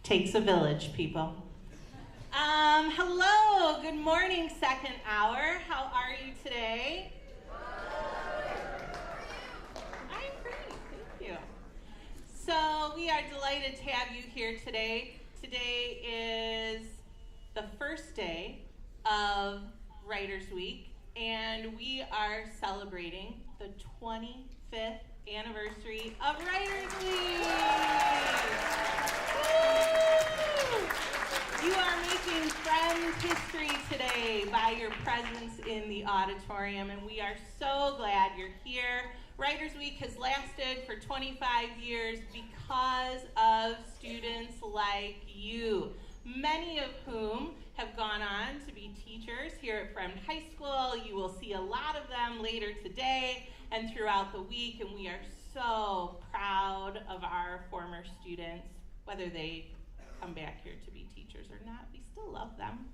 Takes a village, people. Hello, good morning, second hour. How are you today? I'm great, thank you. So we are delighted to have you here today. Today is the first day of Writers Week, and we are celebrating the 25th anniversary of Writers Week. Woo! You are making friends history today by your presence in the auditorium, and we are so glad you're here. Writers Week has lasted for 25 years because of students like you, many of whom have gone on to be teachers here at Fremd High School. You will see a lot of them later today and throughout the week, and we are so proud of our former students, whether they come back here to be teachers or not. We still love them.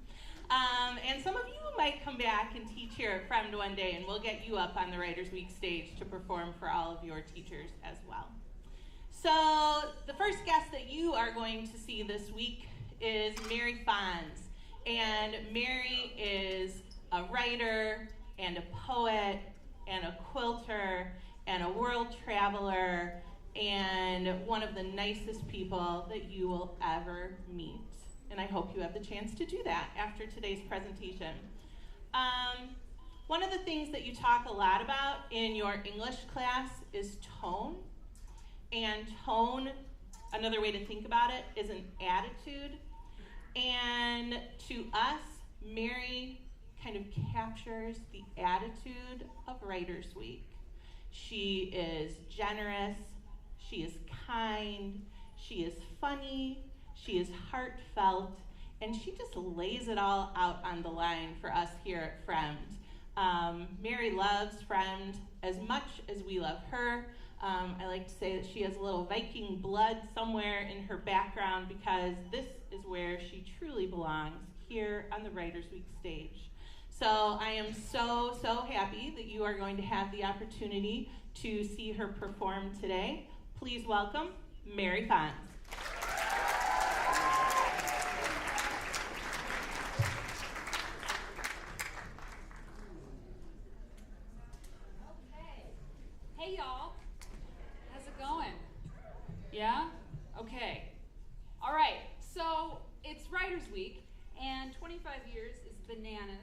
And some of you might come back and teach here at Fremd one day, and we'll get you up on the Writers Week stage to perform for all of your teachers as well. So the first guest that you are going to see this week is Mary Fonz. And Mary is a writer and a poet and a quilter and a world traveler and one of the nicest people that you will ever meet. And I hope you have the chance to do that after today's presentation. One of the things that you talk a lot about in your English class is tone. And tone, another way to think about it, is an attitude. And to us, Mary kind of captures the attitude of Writers Week. She is generous, she is kind, she is funny, she is heartfelt, and she just lays it all out on the line for us here at Fremd. Mary loves Fremd as much as we love her. I like to say that she has a little Viking blood somewhere in her background because this is where she truly belongs, here on the Writers Week stage. So I am so happy that you are going to have the opportunity to see her perform today. Please welcome Mary Fonz. Hey y'all, how's it going? Yeah? Okay. All right, so it's Writers Week, and 25 years is bananas,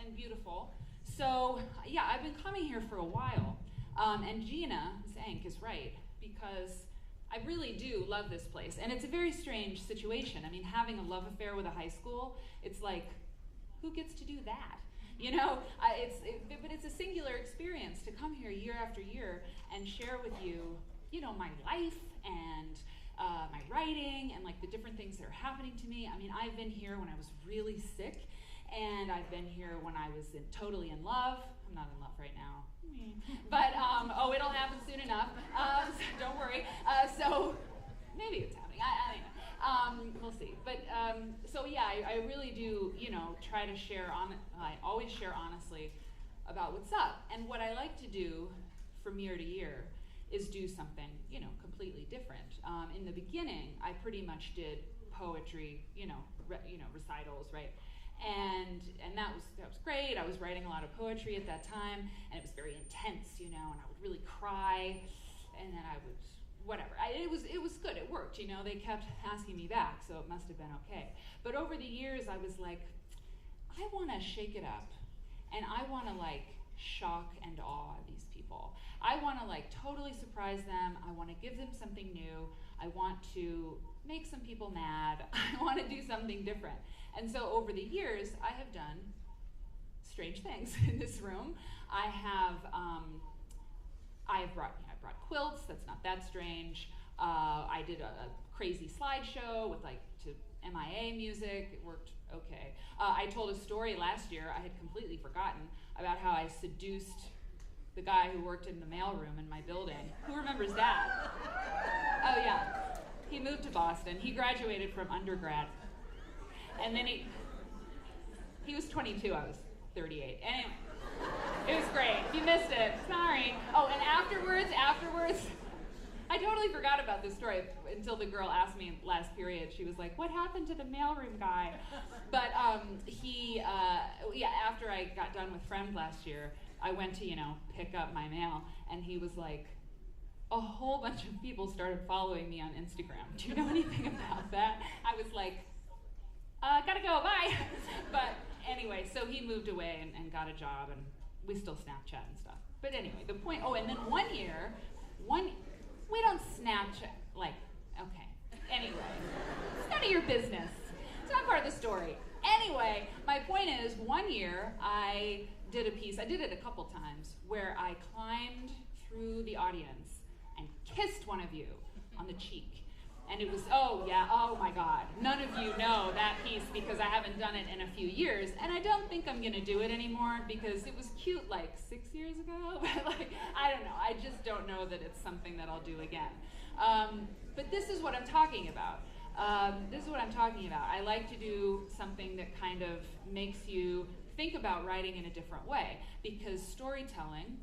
and beautiful. So yeah, I've been coming here for a while, and Gina Zank is right, because I really do love this place, and it's a very strange situation. I mean, having a love affair with a high school, it's like, who gets to do that? You know, but it's a singular experience to come here year after year and share with you, you know, my life and my writing and like the different things that are happening to me. I mean, I've been here when I was really sick, and I've been here when I was totally in love. I'm not in love right now, but oh, it'll happen soon enough. So don't worry. So maybe it's happening. I don't know. We'll see. But so yeah, I really do, you know, try to share I always share honestly about what's up. And what I like to do from year to year is do something, you know, completely different. In the beginning, I pretty much did poetry, you know, recitals, right? And that was great. I was writing a lot of poetry at that time, and it was very intense, you know, and I would really cry, and then I would whatever. It was good. It worked, you know. They kept asking me back, so it must have been okay. But over the years, I was like, I want to shake it up, and I want to like shock and awe these people. I want to like totally surprise them. I want to give them something new. I want to make some people mad. I want to do something different. And so over the years, I have done strange things in this room. I brought quilts. That's not that strange. I did a crazy slideshow with like to MIA music. It worked okay. I told a story last year I had completely forgotten about how I seduced the guy who worked in the mailroom in my building. Who remembers that? Oh yeah, he moved to Boston. He graduated from undergrad, and then he was 22. I was 38. Anyway. It was great. If you missed it, sorry. Oh, and afterwards, I totally forgot about this story until the girl asked me last period. She was like, "What happened to the mailroom guy?" But after I got done with Friend last year, I went to, pick up my mail, and he was like, a whole bunch of people started following me on Instagram. Do you know anything about that? I was like, gotta go, bye. But anyway, so he moved away and got a job, and we still Snapchat and stuff. But anyway, the point, and then we don't Snapchat, okay. Anyway, it's none of your business. It's not part of the story. Anyway, my point is, one year I did a piece, I did it a couple times, where I climbed through the audience and kissed one of you on the cheek. And it was, oh my God. None of you know that piece because I haven't done it in a few years. And I don't think I'm gonna do it anymore because it was cute 6 years ago. But I don't know. I just don't know that it's something that I'll do again. But this is what I'm talking about. I like to do something that kind of makes you think about writing in a different way, because storytelling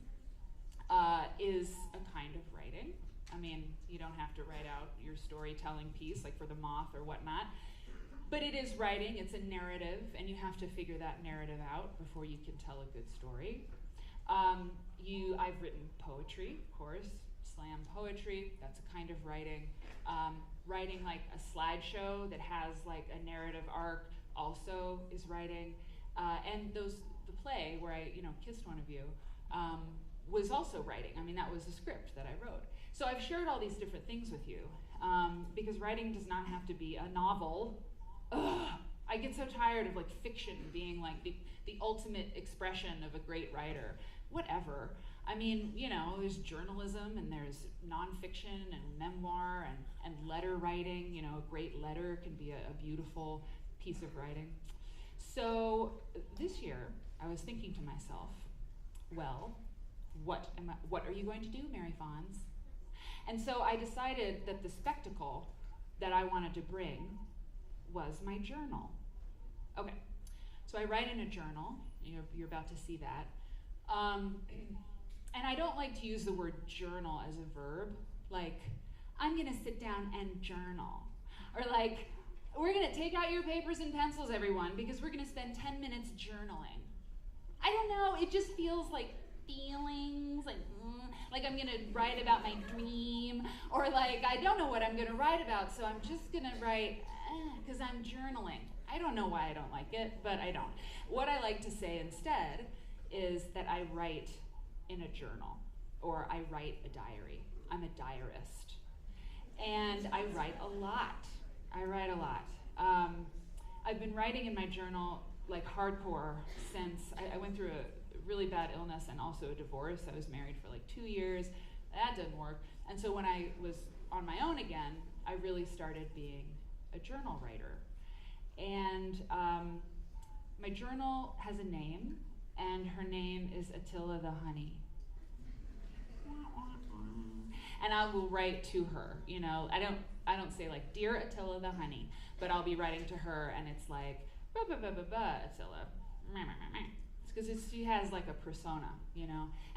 is a kind of writing. I mean, you don't have to write out your storytelling piece like for The Moth or whatnot, but it is writing, it's a narrative, and you have to figure that narrative out before you can tell a good story. I've written poetry, of course, slam poetry, that's a kind of writing. Writing like a slideshow that has like a narrative arc also is writing. And the play where I, kissed one of you, was also writing. I mean, that was a script that I wrote. So I've shared all these different things with you, because writing does not have to be a novel. Ugh, I get so tired of fiction being the ultimate expression of a great writer. Whatever. I mean, there's journalism and there's nonfiction and memoir and letter writing. A great letter can be a beautiful piece of writing. So this year, I was thinking to myself, well, what are you going to do, Mary Fonz? And so I decided that the spectacle that I wanted to bring was my journal. Okay, so I write in a journal. You're about to see that. And I don't like to use the word journal as a verb, I'm gonna sit down and journal. Or we're gonna take out your papers and pencils, everyone, because we're gonna spend 10 minutes journaling. I don't know, it just feels like feelings, like I'm gonna write about my dream, or I don't know what I'm gonna write about, so I'm just gonna write, because I'm journaling. I don't know why I don't like it, but I don't. What I like to say instead is that I write in a journal, or I write a diary. I'm a diarist. And I write a lot. I've been writing in my journal hardcore since I went through a really bad illness and also a divorce. I was married for 2 years. That didn't work. And so when I was on my own again, I really started being a journal writer. And my journal has a name, and her name is Attila the Honey. And I will write to her, I don't say Dear Attila the Honey, but I'll be writing to her, and it's Attila, it's because she has a persona,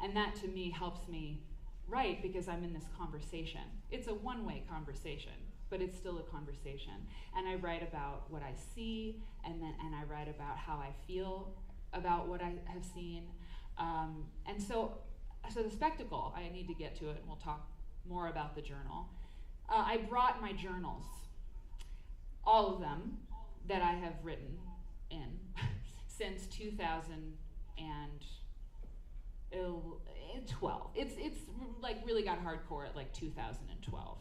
and that to me helps me write because I'm in this conversation. It's a one-way conversation, but it's still a conversation. And I write about what I see, and I write about how I feel about what I have seen. And so the spectacle, I need to get to it, and we'll talk more about the journal. I brought my journals, all of them that I have written in since 2012. It's really got hardcore at 2012.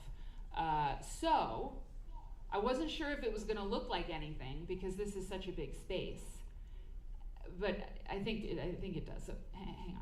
So I wasn't sure if it was going to look like anything because this is such a big space, but I think it does. So hang on.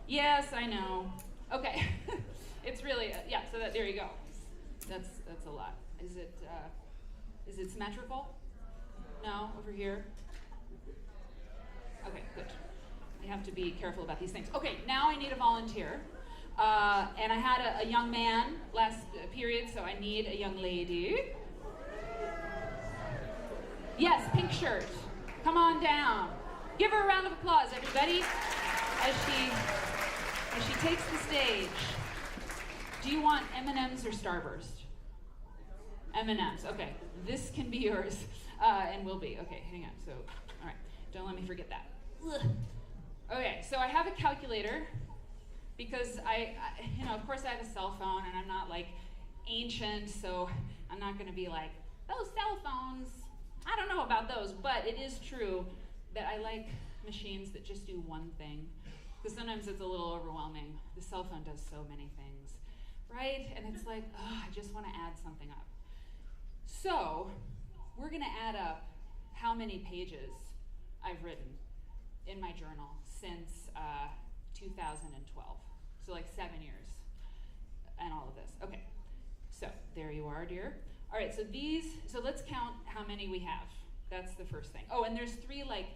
Yes, I know. Okay. It's really, yeah, so there you go. That's a lot. Is it symmetrical? No, over here? Okay, good. I have to be careful about these things. Okay, now I need a volunteer. And I had a young man last period, so I need a young lady. Yes, pink shirt. Come on down. Give her a round of applause, everybody, as she takes the stage. Do you want M&Ms or Starburst? M&Ms, okay. This can be yours, and will be. Okay, hang on. So, all right, don't let me forget that. Ugh. Okay, so I have a calculator because I, of course I have a cell phone, and I'm not like ancient, so I'm not going to be like, those cell phones, I don't know about those, but it is true that I like machines that just do one thing, because sometimes it's a little overwhelming. The cell phone does so many things, right? And it's like, oh, I just want to add something up. So we're going to add up how many pages I've written in my journal since 2012. So like 7 years and all of this. Okay, so there you are, dear. All right, so let's count how many we have. That's the first thing. Oh, and there's 3 like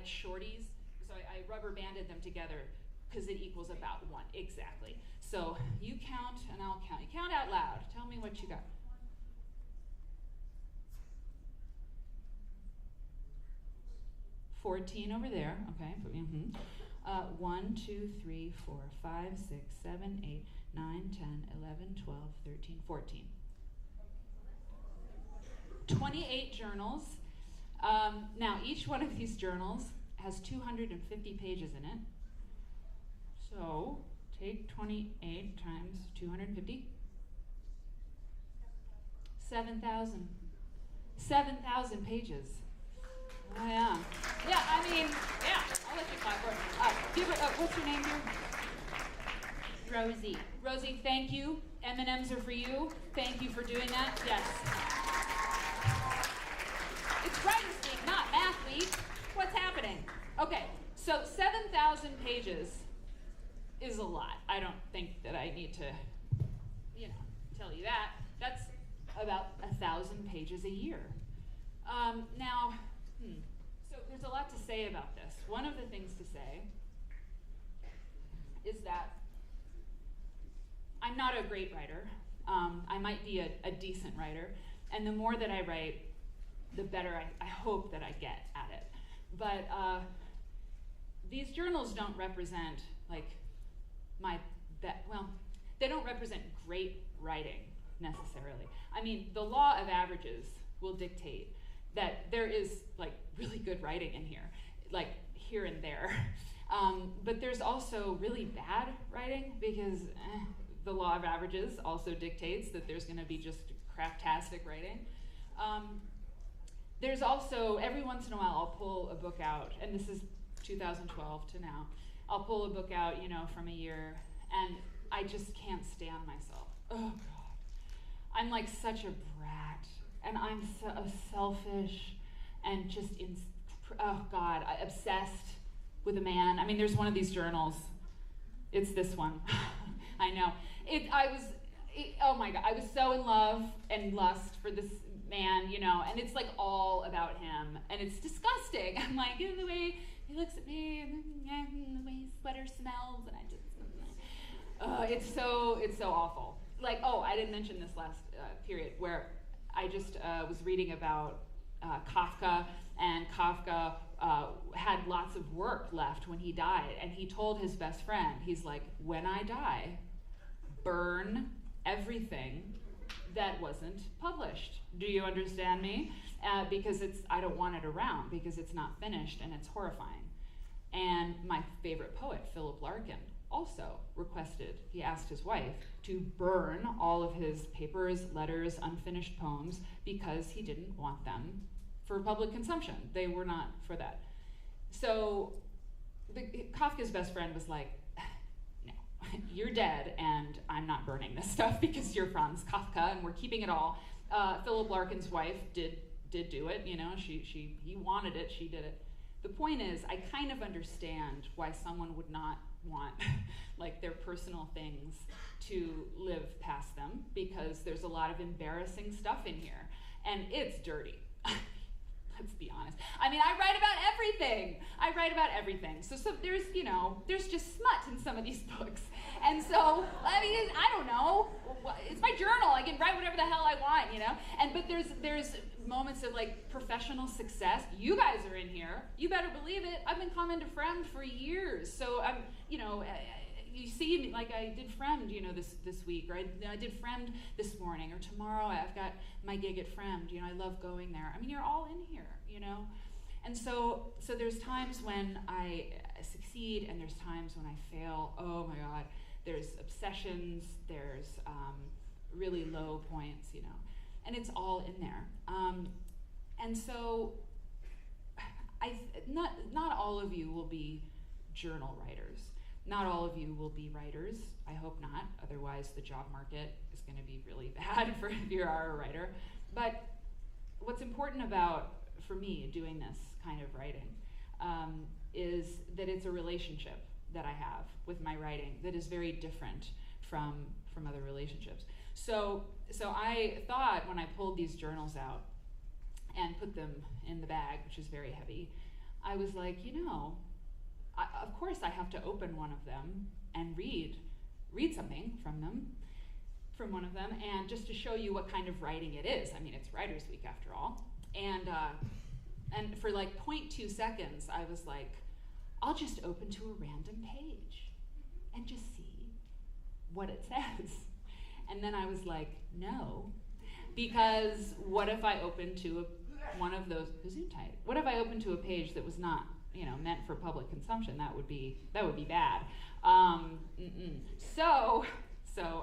shorties. So I rubber banded them together because it equals about 1, exactly. So you count and I'll count. You count out loud. Tell me what you got. 14 over there, okay. 1, 2, 3, 4, 5, 6, 7, 8, 9, 10, 11, 12, 13, 14. 28 journals. Now, each one of these journals has 250 pages in it. So, take 28 times 250. 7,000. 7,000 pages. Oh, yeah. Yeah, I mean, yeah, I'll let you clap for it. What's your name, dear? Rosie. Rosie, thank you. M&Ms are for you. Thank you for doing that. Yes. It's Writers Week, not Math Week. What's happening? Okay, so 7,000 pages is a lot. I don't think that I need to, tell you that. That's about 1,000 pages a year. So there's a lot to say about this. One of the things to say is that I'm not a great writer. I might be a decent writer, and the more that I write, the better I hope that I get at it. But these journals don't represent they don't represent great writing necessarily. I mean, the law of averages will dictate that there is really good writing in here, here and there. But there's also really bad writing because the law of averages also dictates that there's going to be just craptastic writing. There's also, every once in a while, I'll pull a book out, and this is 2012 to now. I'll pull a book out, from a year, and I just can't stand myself. Oh, God. I'm like such a brat, and I'm so selfish, and just, obsessed with a man. I mean, there's one of these journals. It's this one. I know. Oh my God, I was so in love and lust for this man, and it's all about him, and it's disgusting. I'm like, the way he looks at me, and the way his sweater smells, and I just, it's so awful. I didn't mention this last period where I just was reading about Kafka, and Kafka had lots of work left when he died, and he told his best friend, he's like, when I die, burn everything that wasn't published. Do you understand me? Because I don't want it around because it's not finished and it's horrifying. And my favorite poet, Philip Larkin, also he asked his wife to burn all of his papers, letters, unfinished poems because he didn't want them for public consumption. They were not for that. So Kafka's best friend was like, no, you're dead and I'm not burning this stuff because you're Franz Kafka and we're keeping it all. Philip Larkin's wife did do it, he wanted it, she did it. The point is, I kind of understand why someone would not want like their personal things to live past them, because there's a lot of embarrassing stuff in here, and it's dirty. Let's be honest. I mean, I write about everything. So there's, there's just smut in some of these books. And so, I mean, I don't know. It's my journal. I can write whatever the hell I want, But there's moments of like professional success. You guys are in here. You better believe it. I've been coming to Fremd for years. So I'm, you see me, like I did Fremd, this week, or I did Fremd this morning, or tomorrow I've got my gig at Fremd. I love going there. I mean, you're all in here, And so there's times when I succeed, and there's times when I fail. Oh my God. There's obsessions, there's really low points, and it's all in there. And so not all of you will be journal writers. Not all of you will be writers. I hope not. Otherwise, the job market is going to be really bad for if you are a writer. But what's important for me, doing this kind of writing, is that it's a relationship that I have with my writing that is very different from other relationships. So I thought, when I pulled these journals out and put them in the bag, which is very heavy, I was like, of course I have to open one of them and read something from one of them, and just to show you what kind of writing it is. I mean, it's Writers Week after all. And for like 0.2 seconds, I was like, I'll just open to a random page and just see what it says. And then I was like, no, because what if I open to one of those, what if I open to a page that was not, meant for public consumption? That would be bad. So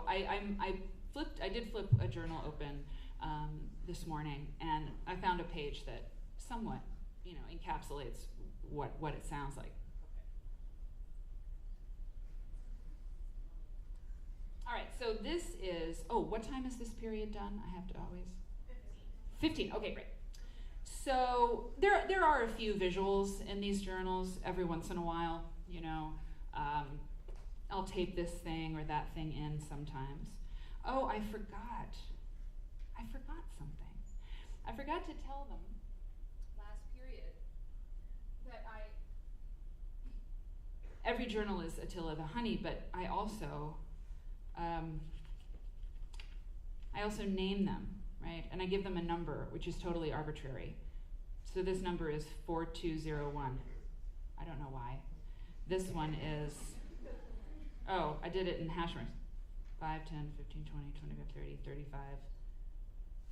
I did flip a journal open this morning, and I found a page that somewhat, encapsulates what it sounds like. All right, so this is, what time is this period done? I have to always? 15, okay, great. So there are a few visuals in these journals every once in a while, I'll tape this thing or that thing in sometimes. Oh, I forgot something. I forgot to tell them last period that every journal is Attila the Honey, but I also name them, right? And I give them a number, which is totally arbitrary. So this number is 4201. I don't know why. This one is, I did it in hash marks. 5, 10, 15, 20, 25, 30, 35,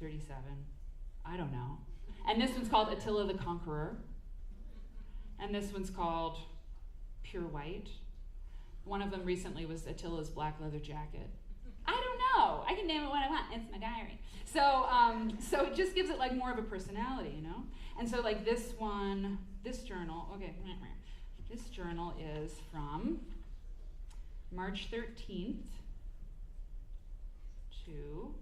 37. I don't know. And this one's called Attila the Conqueror. And this one's called Pure White. One of them recently was Attila's black leather jacket. I don't know. I can name it what I want. It's my diary. So it just gives it like more of a personality, And so like this journal, this journal is from March 13th to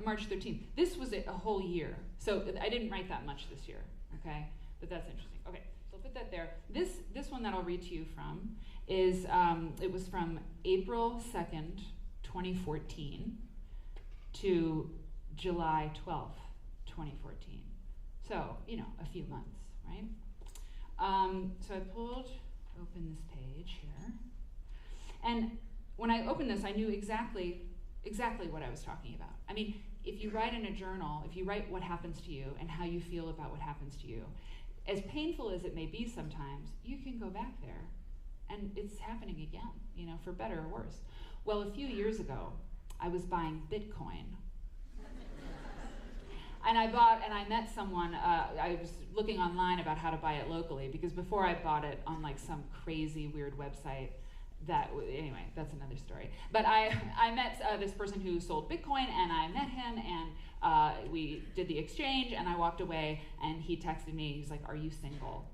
March 13th. This was a whole year. So I didn't write that much this year, okay? But that's interesting. Okay, so I'll put that there. This one that I'll read to you from is, it was from April 2nd, 2014 to July 12th, 2014. So, a few months, right? So I pulled open this page here. And when I opened this, I knew exactly what I was talking about. I mean, if you write in a journal, if you write what happens to you and how you feel about what happens to you, as painful as it may be sometimes, you can go back there and it's happening again, for better or worse. Well, a few years ago, I was buying Bitcoin. And I met someone, I was looking online about how to buy it locally, because before I bought it on like some crazy weird website anyway, that's another story. But I met this person who sold Bitcoin, and I met him, and we did the exchange, and I walked away, and he texted me, he's like, "Are you single?"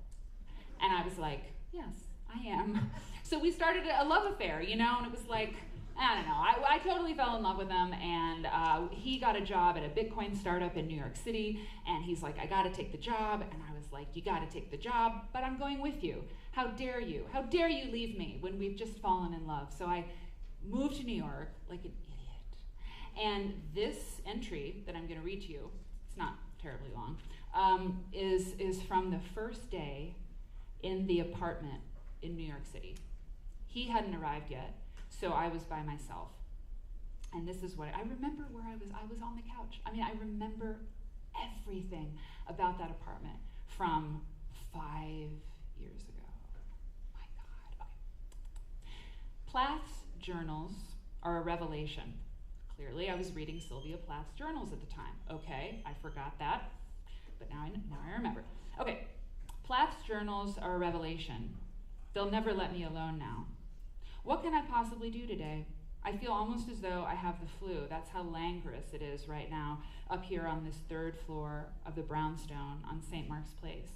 And I was like, "Yes, I am." So we started a love affair, and it was like, I don't know. I totally fell in love with him, and he got a job at a Bitcoin startup in New York City, and he's like, I got to take the job. And I was like, you got to take the job, but I'm going with you. How dare you? How dare you leave me when we've just fallen in love? So I moved to New York like an idiot. And this entry that I'm going to read to you, it's not terribly long, is from the first day in the apartment in New York City. He hadn't arrived yet, so I was by myself. And this is what I remember where I was on the couch. I mean, I remember everything about that apartment from 5 years ago. My God. Okay. Plath's journals are a revelation. Clearly, I was reading Sylvia Plath's journals at the time. Okay, I forgot that, but now I remember. Okay, Plath's journals are a revelation. They'll never let me alone now. What can I possibly do today? I feel almost as though I have the flu. That's how languorous it is right now up here on this 3rd floor of the brownstone on St. Mark's Place.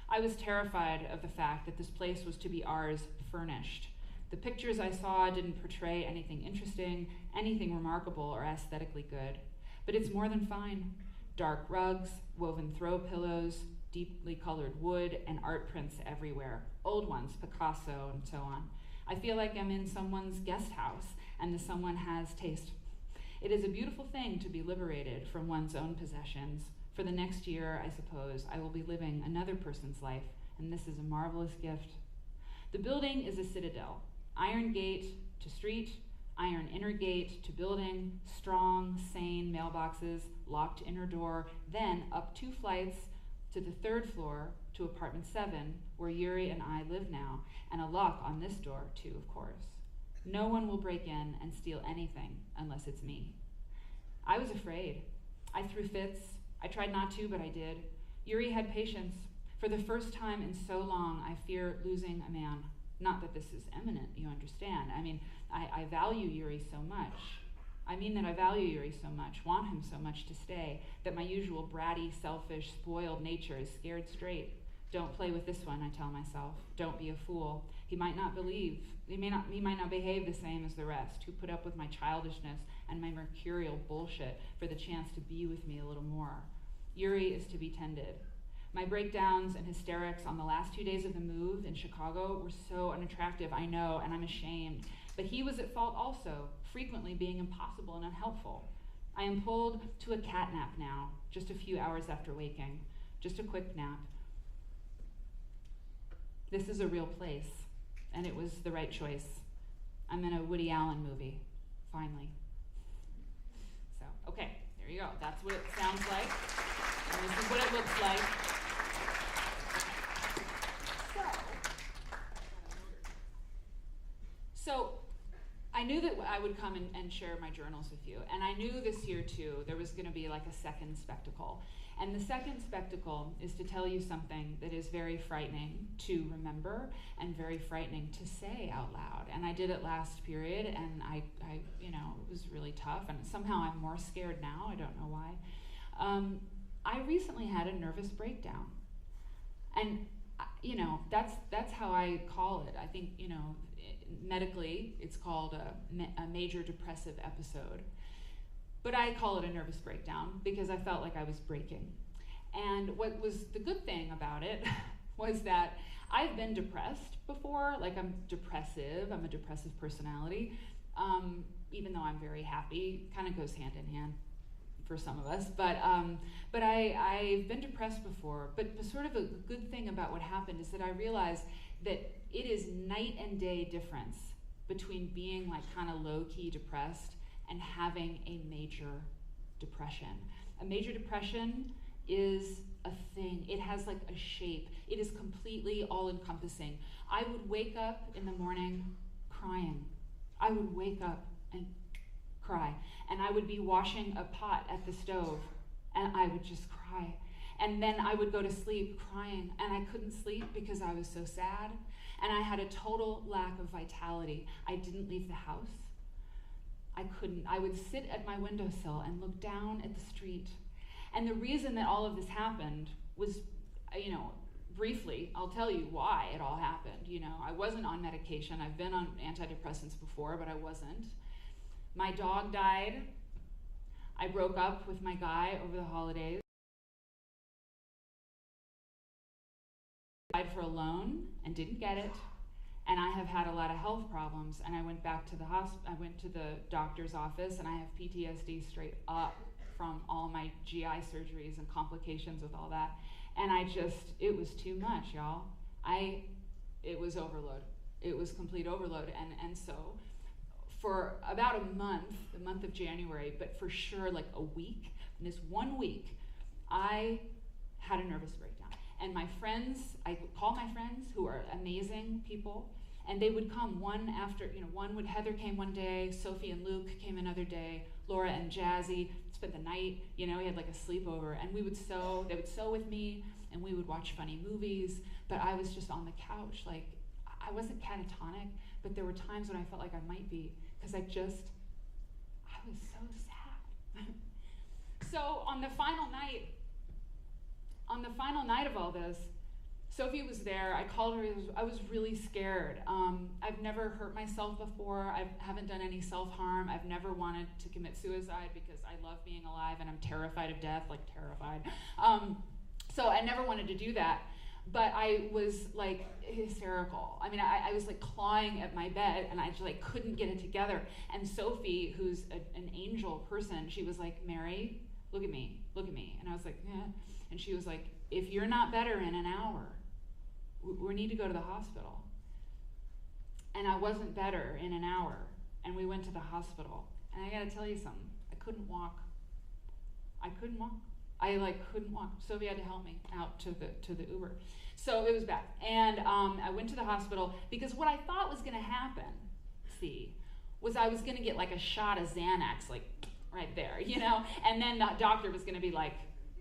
I was terrified of the fact that this place was to be ours furnished. The pictures I saw didn't portray anything interesting, anything remarkable or aesthetically good. But it's more than fine. Dark rugs, woven throw pillows, deeply colored wood, and art prints everywhere. Old ones, Picasso, and so on. I feel like I'm in someone's guest house, and the someone has taste. It is a beautiful thing to be liberated from one's own possessions. For the next year, I suppose, I will be living another person's life, and this is a marvelous gift. The building is a citadel. Iron gate to street, iron inner gate to building, strong, sane mailboxes, locked inner door, then up 2 flights to the 3rd floor to apartment 7, where Yuri and I live now, and a lock on this door too, of course. No one will break in and steal anything unless it's me. I was afraid. I threw fits. I tried not to, but I did. Yuri had patience. For the first time in so long, I fear losing a man. Not that this is eminent, you understand. I mean, I value Yuri so much. I mean that I value Yuri so much, want him so much to stay, that my usual bratty, selfish, spoiled nature is scared straight. Don't play with this one, I tell myself. Don't be a fool. He might not behave the same as the rest, who put up with my childishness and my mercurial bullshit for the chance to be with me a little more. Yuri is to be tended. My breakdowns and hysterics on the last 2 days of the move in Chicago were so unattractive, I know, and I'm ashamed. But he was at fault also, frequently being impossible and unhelpful. I am pulled to a cat nap now, just a few hours after waking. Just a quick nap. This is a real place, and it was the right choice. I'm in a Woody Allen movie, finally. So, okay, there you go. That's what it sounds like, and this is what it looks like. So I knew that I would come and share my journals with you. And I knew this year, too, there was going to be like a second spectacle. And the second spectacle is to tell you something that is very frightening to remember and very frightening to say out loud. And I did it last period, and I it was really tough. And somehow I'm more scared now. I don't know why. I recently had a nervous breakdown. And, that's how I call it. I think, medically, it's called a major depressive episode. But I call it a nervous breakdown because I felt like I was breaking. And what was the good thing about it was that I've been depressed before. Like, I'm a depressive personality. Even though I'm very happy, kind of goes hand in hand for some of us. But I've been depressed before. But sort of a good thing about what happened is that I realized that it is night and day difference between being like kind of low-key depressed and having a major depression. A major depression is a thing. It has like a shape. It is completely all-encompassing. I would wake up in the morning crying. I would wake up and cry. And I would be washing a pot at the stove, and I would just cry. And then I would go to sleep crying, and I couldn't sleep because I was so sad. And I had a total lack of vitality. I didn't leave the house. I couldn't. I would sit at my windowsill and look down at the street. And the reason that all of this happened was, briefly, I'll tell you why it all happened. I wasn't on medication. I've been on antidepressants before, but I wasn't. My dog died. I broke up with my guy over the holidays. I applied for a loan and didn't get it. And I have had a lot of health problems. And I went back to I went to the doctor's office, and I have PTSD straight up from all my GI surgeries and complications with all that. And it was too much, y'all. It was overload. It was complete overload. And so for about a month, the month of January, but for sure like a week, in this 1 week, I had a nervous breakdown. And my friends, I would call my friends who are amazing people, and they would come one after, Heather came one day, Sophie and Luke came another day, Laura and Jazzy spent the night, we had like a sleepover, and they would sew with me, and we would watch funny movies, but I was just on the couch, like, I wasn't catatonic, but there were times when I felt like I might be, because I was so sad. So on the final night of all this, Sophie was there. I called her. I was really scared. I've never hurt myself before. I haven't done any self-harm. I've never wanted to commit suicide because I love being alive and I'm terrified of death, like terrified. So I never wanted to do that. But I was like hysterical. I mean, I was like clawing at my bed, and I just like couldn't get it together. And Sophie, who's an angel person, she was like, "Mary, look at me. And I was like, yeah. And she was like, if you're not better in an hour, we need to go to the hospital. And I wasn't better in an hour, and we went to the hospital. And I gotta tell you something, I couldn't walk. I couldn't walk. Sophie had to help me out to the Uber. So it was bad. And I went to the hospital because what I thought was gonna happen, was I was gonna get like a shot of Xanax, like right there, and then the doctor was gonna be like,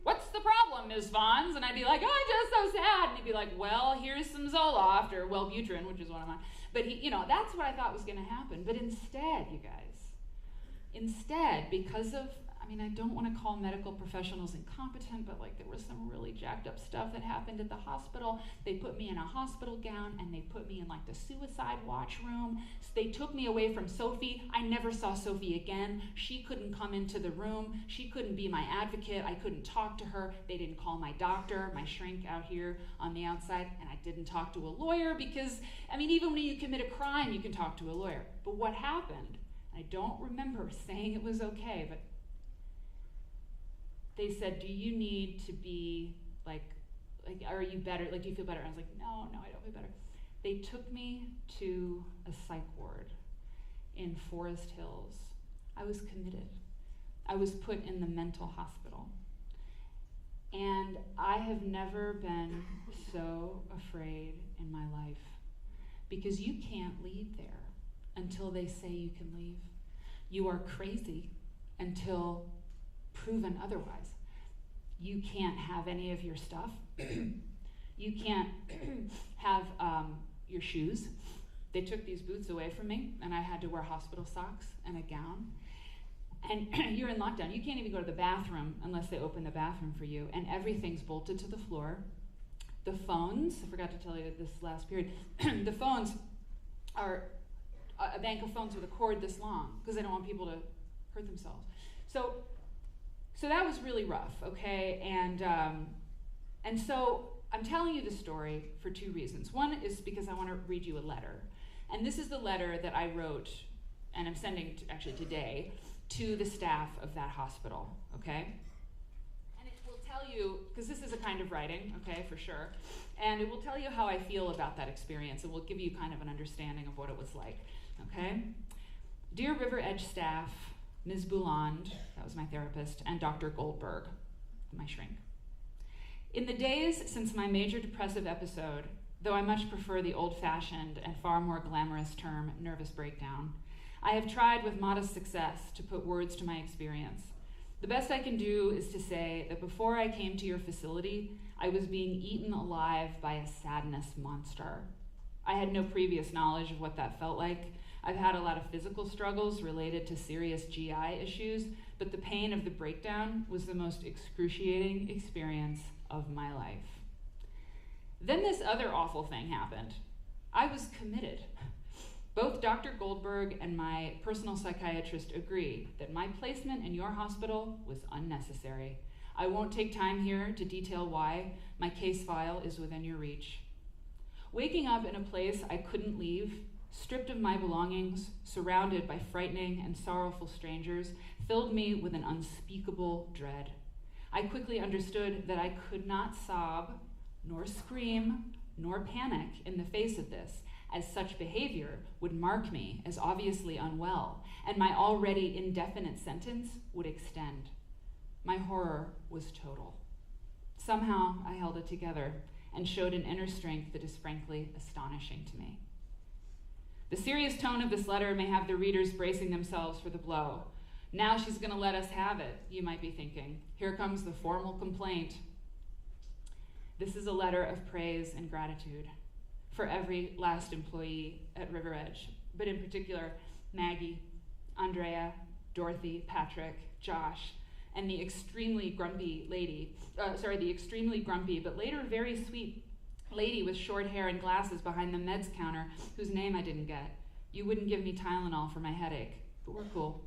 what's the problem, Ms. Vons? And I'd be like, oh, I'm just so sad. And he'd be like, well, here's some Zoloft, or Wellbutrin, which is one of mine. But that's what I thought was gonna happen. But instead, you guys, because of, I don't want to call medical professionals incompetent, but like there was some really jacked up stuff that happened at the hospital. They put me in a hospital gown, and they put me in like the suicide watch room. So they took me away from Sophie. I never saw Sophie again. She couldn't come into the room. She couldn't be my advocate. I couldn't talk to her. They didn't call my doctor, my shrink out here on the outside, and I didn't talk to a lawyer because, even when you commit a crime, you can talk to a lawyer. But what happened, I don't remember saying it was okay, but they said, do you need to be like, are you better? Like, do you feel better? And I was like, no, I don't feel better. They took me to a psych ward in Forest Hills. I was committed. I was put in the mental hospital. And I have never been so afraid in my life, because you can't leave there until they say you can leave. You are crazy until proven otherwise. You can't have any of your stuff. You can't have your shoes. They took these boots away from me, and I had to wear hospital socks and a gown. And you're in lockdown. You can't even go to the bathroom unless they open the bathroom for you, and everything's bolted to the floor. The phones, I forgot to tell you this last period, the phones are a bank of phones with a cord this long because they don't want people to hurt themselves. So that was really rough, okay? And so I'm telling you the story for two reasons. One is because I want to read you a letter. And this is the letter that I wrote, and I'm sending actually today, to the staff of that hospital, okay? And it will tell you, because this is a kind of writing, okay, for sure, and it will tell you how I feel about that experience, and will give you kind of an understanding of what it was like, okay? Dear River Edge staff, Ms. Bouland, that was my therapist, and Dr. Goldberg, my shrink. In the days since my major depressive episode, though I much prefer the old-fashioned and far more glamorous term nervous breakdown, I have tried with modest success to put words to my experience. The best I can do is to say that before I came to your facility, I was being eaten alive by a sadness monster. I had no previous knowledge of what that felt like. I've had a lot of physical struggles related to serious GI issues, but the pain of the breakdown was the most excruciating experience of my life. Then this other awful thing happened. I was committed. Both Dr. Goldberg and my personal psychiatrist agree that my placement in your hospital was unnecessary. I won't take time here to detail why. My case file is within your reach. Waking up in a place I couldn't leave, stripped of my belongings, surrounded by frightening and sorrowful strangers, filled me with an unspeakable dread. I quickly understood that I could not sob, nor scream, nor panic in the face of this, as such behavior would mark me as obviously unwell, and my already indefinite sentence would extend. My horror was total. Somehow I held it together and showed an inner strength that is frankly astonishing to me. The serious tone of this letter may have the readers bracing themselves for the blow. Now she's going to let us have it, you might be thinking. Here comes the formal complaint. This is a letter of praise and gratitude for every last employee at River Edge, but in particular, Maggie, Andrea, Dorothy, Patrick, Josh, and the extremely grumpy but later very sweet lady with short hair and glasses behind the meds counter, whose name I didn't get. You wouldn't give me Tylenol for my headache, but we're cool.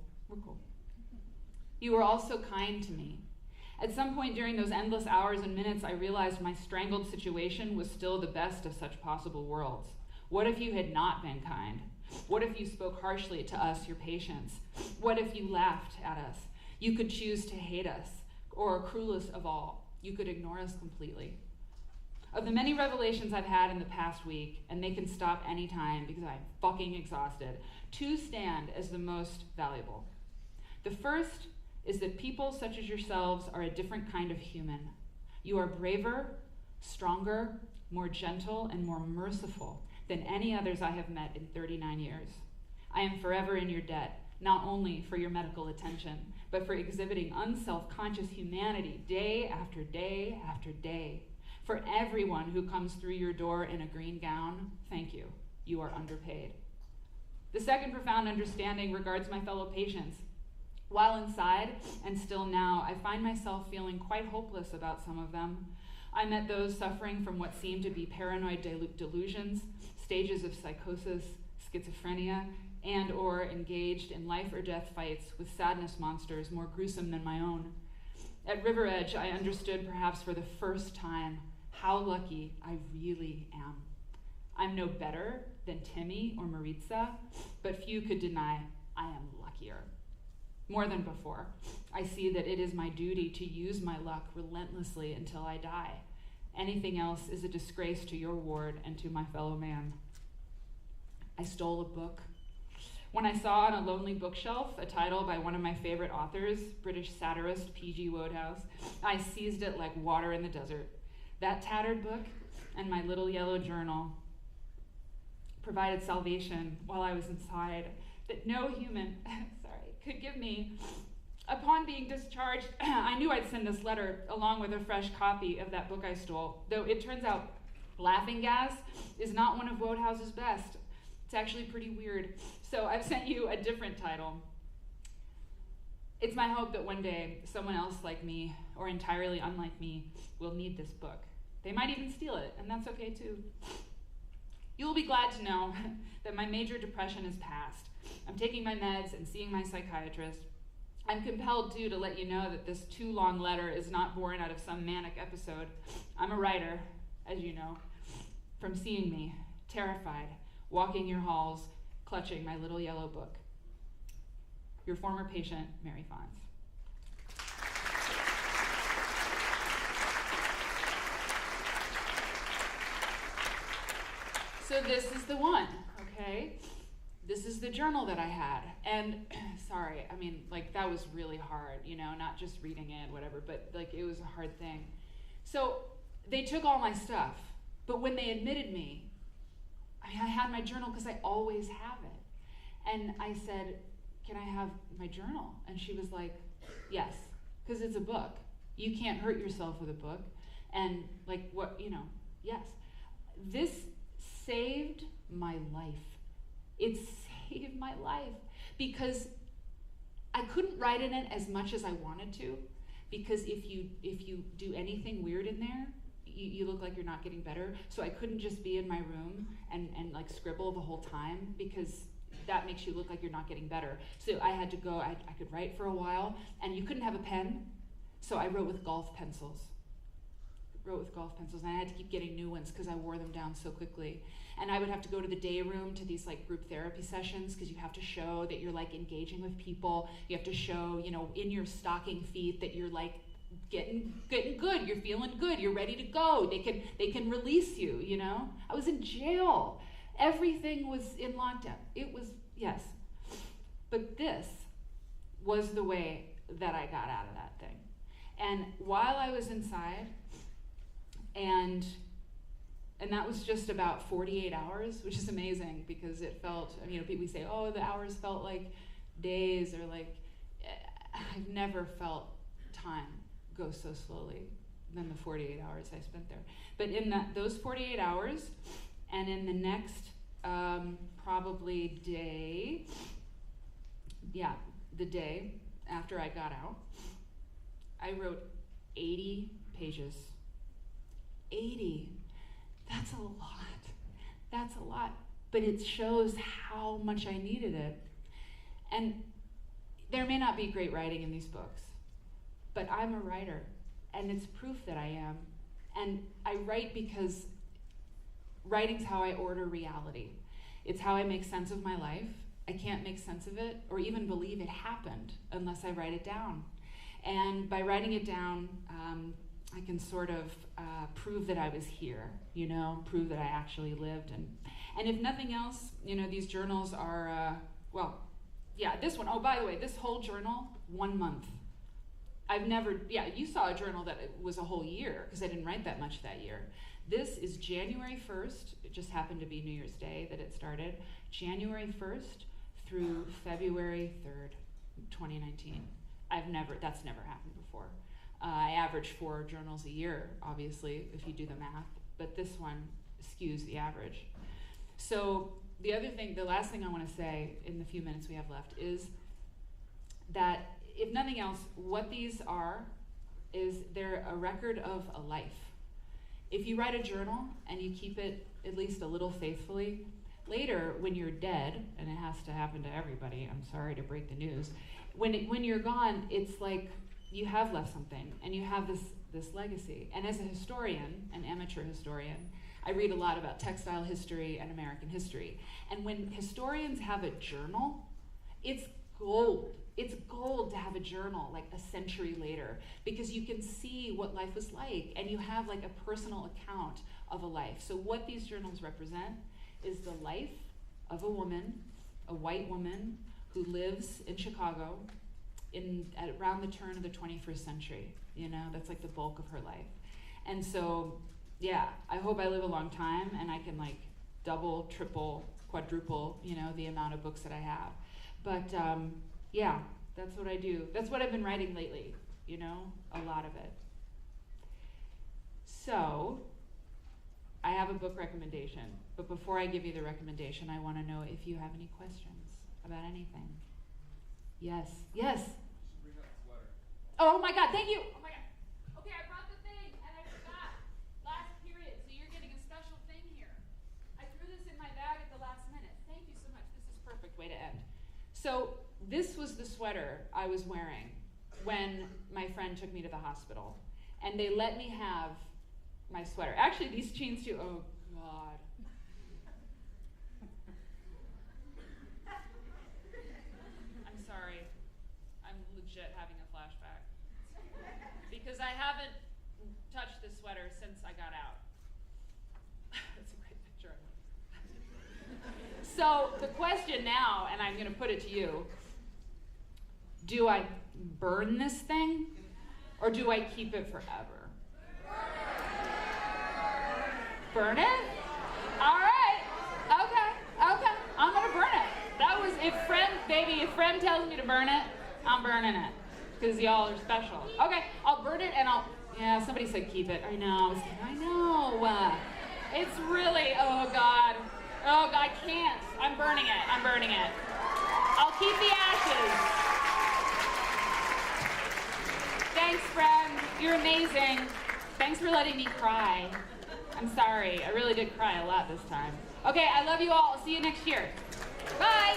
You were all so kind to me. At some point during those endless hours and minutes, I realized my strangled situation was still the best of such possible worlds. What if you had not been kind? What if you spoke harshly to us, your patients? What if you laughed at us? You could choose to hate us, or cruelest of all, you could ignore us completely. Of the many revelations I've had in the past week, and they can stop anytime because I'm fucking exhausted, two stand as the most valuable. The first is that people such as yourselves are a different kind of human. You are braver, stronger, more gentle, and more merciful than any others I have met in 39 years. I am forever in your debt, not only for your medical attention, but for exhibiting unself-conscious humanity day after day after day. For everyone who comes through your door in a green gown, thank you. You are underpaid. The second profound understanding regards my fellow patients. While inside, and still now, I find myself feeling quite hopeless about some of them. I met those suffering from what seemed to be paranoid delusions, stages of psychosis, schizophrenia, and or engaged in life or death fights with sadness monsters more gruesome than my own. At River Edge, I understood perhaps for the first time how lucky I really am. I'm no better than Timmy or Maritza, but few could deny I am luckier. More than before, I see that it is my duty to use my luck relentlessly until I die. Anything else is a disgrace to your ward and to my fellow man. I stole a book. When I saw on a lonely bookshelf a title by one of my favorite authors, British satirist P.G. Wodehouse, I seized it like water in the desert. That tattered book and my little yellow journal provided salvation while I was inside that no human could give me. Upon being discharged, I knew I'd send this letter along with a fresh copy of that book I stole, though it turns out laughing gas is not one of Wodehouse's best. It's actually pretty weird. So I've sent you a different title. It's my hope that one day someone else like me, or entirely unlike me, will need this book. They might even steal it, and that's okay too. You will be glad to know that my major depression is past. I'm taking my meds and seeing my psychiatrist. I'm compelled, too, to let you know that this too long letter is not born out of some manic episode. I'm a writer, as you know, from seeing me, terrified, walking your halls, clutching my little yellow book. Your former patient, Mary Fonz. So this is the one, okay? This is the journal that I had. And sorry, I mean, like, that was really hard, you know, not just reading it, whatever, but like, it was a hard thing. So they took all my stuff, but when they admitted me, I had my journal because I always have it. And I said, can I have my journal? And she was like, yes, because it's a book. You can't hurt yourself with a book. And like, what, you know, yes. This saved my life. It saved my life because I couldn't write in it as much as I wanted to, because if you do anything weird in there, you look like you're not getting better. So I couldn't just be in my room and like scribble the whole time, because that makes you look like you're not getting better. So I had to go, I could write for a while, and you couldn't have a pen, so I wrote with golf pencils. And I had to keep getting new ones because I wore them down so quickly. And I would have to go to the day room to these like group therapy sessions, because you have to show that you're like engaging with people. You have to show, you know, in your stocking feet that you're like getting good, you're feeling good, you're ready to go. They can release you, you know? I was in jail. Everything was in lockdown. It was, yes. But this was the way that I got out of that thing. And while I was inside, and that was just about 48 hours, which is amazing, because it felt, I mean, you know, people say, oh, the hours felt like days, or like, I've never felt time go so slowly than the 48 hours I spent there. But in those 48 hours, and in the next probably day, the day after I got out, I wrote 80 pages. 80. That's a lot. But it shows how much I needed it. And there may not be great writing in these books, but I'm a writer, and it's proof that I am. And I write because writing's how I order reality. It's how I make sense of my life. I can't make sense of it or even believe it happened unless I write it down. And by writing it down, I can sort of prove that I was here, you know, prove that I actually lived. And if nothing else, you know, these journals are, this one, oh, by the way, this whole journal, 1 month. You saw a journal that it was a whole year, because I didn't write that much that year. This is January 1st, it just happened to be New Year's Day that it started, January 1st through February 3rd, 2019. That's never happened before. I average 4 journals a year, obviously, if you do the math, but this one skews the average. So the last thing I want to say in the few minutes we have left is that, if nothing else, what these are is they're a record of a life. If you write a journal and you keep it at least a little faithfully, later when you're dead, and it has to happen to everybody, I'm sorry to break the news, when you're gone, it's like you have left something, and you have this legacy. And as a historian, an amateur historian, I read a lot about textile history and American history. And when historians have a journal, it's gold. It's gold to have a journal like a century later, because you can see what life was like, and you have like a personal account of a life. So what these journals represent is the life of a woman, a white woman who lives in Chicago around the turn of the 21st century. You know, that's like the bulk of her life. And so, yeah, I hope I live a long time and I can like double, triple, quadruple, you know, the amount of books that I have. But yeah, that's what I do. That's what I've been writing lately, you know, a lot of it. So, I have a book recommendation, but before I give you the recommendation, I want to know if you have any questions about anything. Yes, yes. Bring out the sweater. Oh my God, thank you. Oh my God. Okay, I brought the thing and I forgot. Last period, so you're getting a special thing here. I threw this in my bag at the last minute. Thank you so much. This is perfect way to end. So this was the sweater I was wearing when my friend took me to the hospital, and they let me have my sweater. Actually, these jeans too. Oh God. I'm sorry. I'm legit having a flashback because I haven't touched this sweater since I got out. That's a great picture. So the question now, and I'm going to put it to you, do I burn this thing or do I keep it forever? Burn it? All right. Okay. I'm going to burn it. That was, if friend tells me to burn it, I'm burning it because y'all are special. Okay, I'll burn it and yeah, somebody said keep it. I know. It's really, oh God, I can't. I'm burning it. I'll keep the ashes. Thanks, friend. You're amazing. Thanks for letting me cry. I'm sorry. I really did cry a lot this time. Okay, I love you all. I'll see you next year. Bye.